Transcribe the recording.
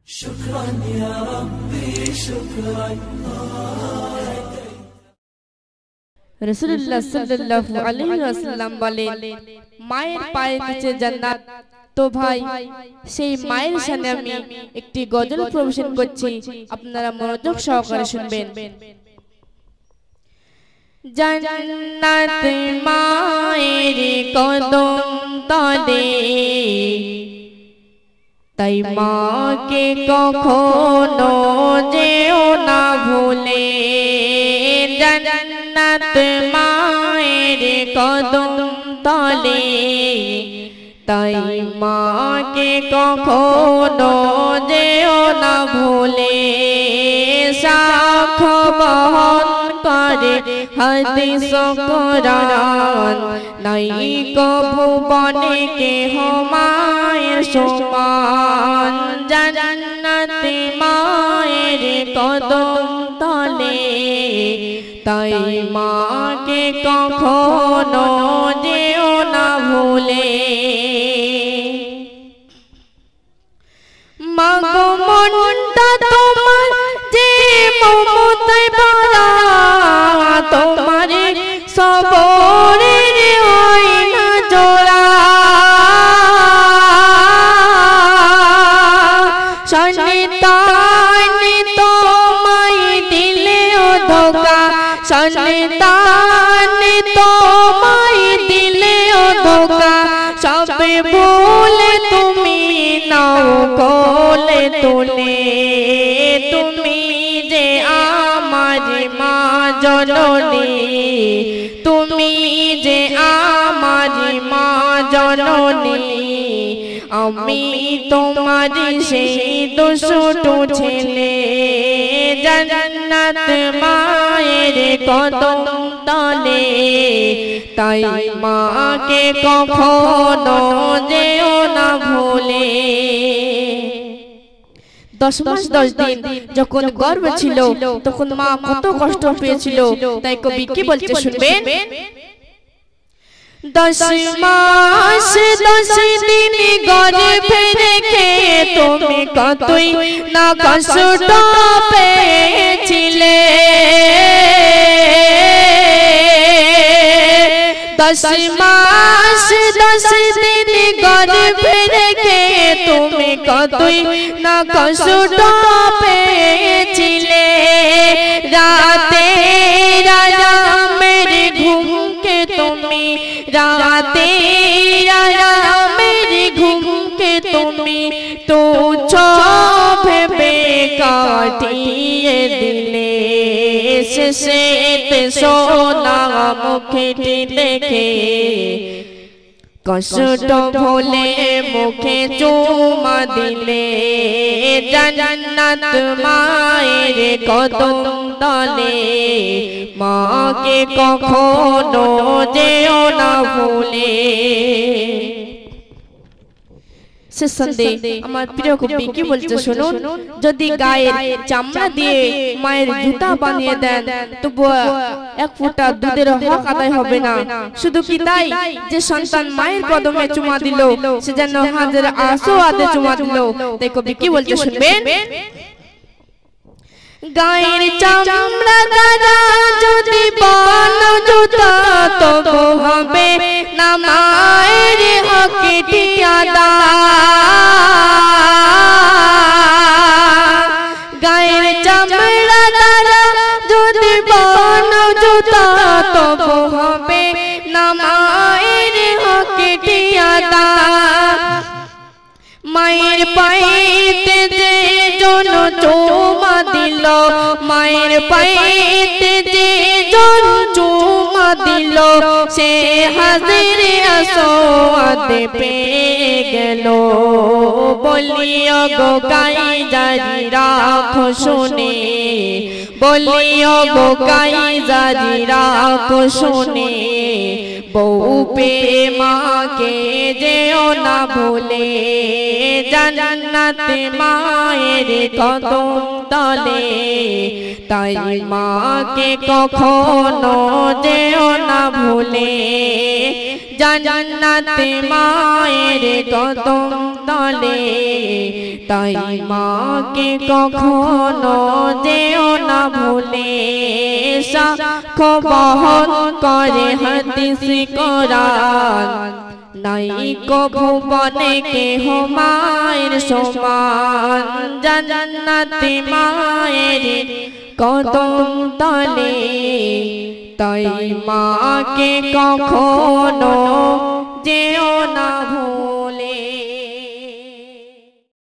شكرا يا ربي شكرا রাসূলুল্লাহ সাল্লাল্লাহু আলাইহি ওয়াসাল্লাম বলেন মায়ের পায়ের নিচে জান্নাত। তো ভাই সেই মায়ের সামনে আমি একটি গজল পরিবেশন করছি, আপনারা মনোযোগ সহকারে শুনবেন। জান্নাত মায়ের কদম তলে, তাই মাকে কখনো যেও না ভুলে। জান্নাত মায়ের কদম তলে, তাই মাকে কখনো যেও না ভুলে। সাক্ষ্য বহন করে হাদিস কোরআন, নাই কো ভুবনে কেহ মায়ের সমান। জান্নাত মায়ের কদম তলে, তাই মাকে কখনো যেও না ভুলে। মাগো মনটা তোমার যে মমতায় ভরা, তোমার সবরের আয়না জোড়া। শয়তান তোমায় দিলেও ধোঁকা, শয়তান তোমায় দিলেও ধোঁকা। সবে ভুলে তুমি নাও কোলে তুলে। তুমি যে আমার মা জননী, তুমি যে আমার মা জননী। আমি তোমার সেই দুষ্টু ছেলে। জান্নাত মায়ের কদম তলে, তাই মাকে কখনো যেও না ভুলে। 10 মাস 10 দিন যখন গর্ভে ছিল, তখন মা কত কষ্ট পেয়েছিল, তাই কবি কি বলছে শুনবেন। 10 মাস 10 দিন গর্ভে রেখে তুমি কতই না কষ্ট পেয়েছিলে। 10 মাস 10 দিন গর্ভে রেখে তুমি কতই না কষ্ট পেয়েছিলে। রাতে আরামের ঘুমকে তুমি, রাতে আরামের ঘুমকে তুমি তুচ্ছ ভেবে কাটিয়ে দিলে। শেষেতে সোনা মুখটি দেখে কষ্ট ভুলে মুখে চুমা দিলে। জান্নাত মায়ের কদম তলে, মাকে কখনো যেও না ভুলে। শেষ সন্ধে আমার প্রিয় কবি কি বলছে শুনুন। যদি গায়ের চামড়া দিয়ে মায়ের জুতা বানিয়ে দেন, তবু এক ফোঁটা দুধের হক আদায় হবে না। শুধু কি তাই, যে সন্তান মায়ের কদমে চুমা দিল, সে যেন হাজার আশো আদে চুমা দিল। তাই কবি কি বলছে শুনবেন। গায়ের চামড়া দ্বারা যদি বানাও জুতা, তবু হবে না মায়ের হকটি আদায়। গায়ের চামড়া দ্বারা যদি বানাও জুতা, তবু হবে না মায়ের হকটি আদায়। মায়ের পায়েতে যে জন চুমা দিল, মায়ের পায়েতে যে জন চুমা দিল, সে হাজির আসওয়াদ পেয়ে গেল। বলিও গো গাই জারি রাখো শুনে, বলিও গো গাই জারি রাখো শুনে। বউ পে মাকে যেও না ভুলে। জান্নাত মায়ের কদম তলে, তাই মাকে কখনো যেও না ভুলে। জান্নাত মায়ের কদম তলে তাই মাকে কখনো যেও না ভুলে সাক্ষ্য বহন করে হাদিস কোরআন নাই কো ভুবনে কেহ মায়ের সমান জান্নাতে মায়ের কদম তলে তাই মাকে কখনো যেও না ভুলে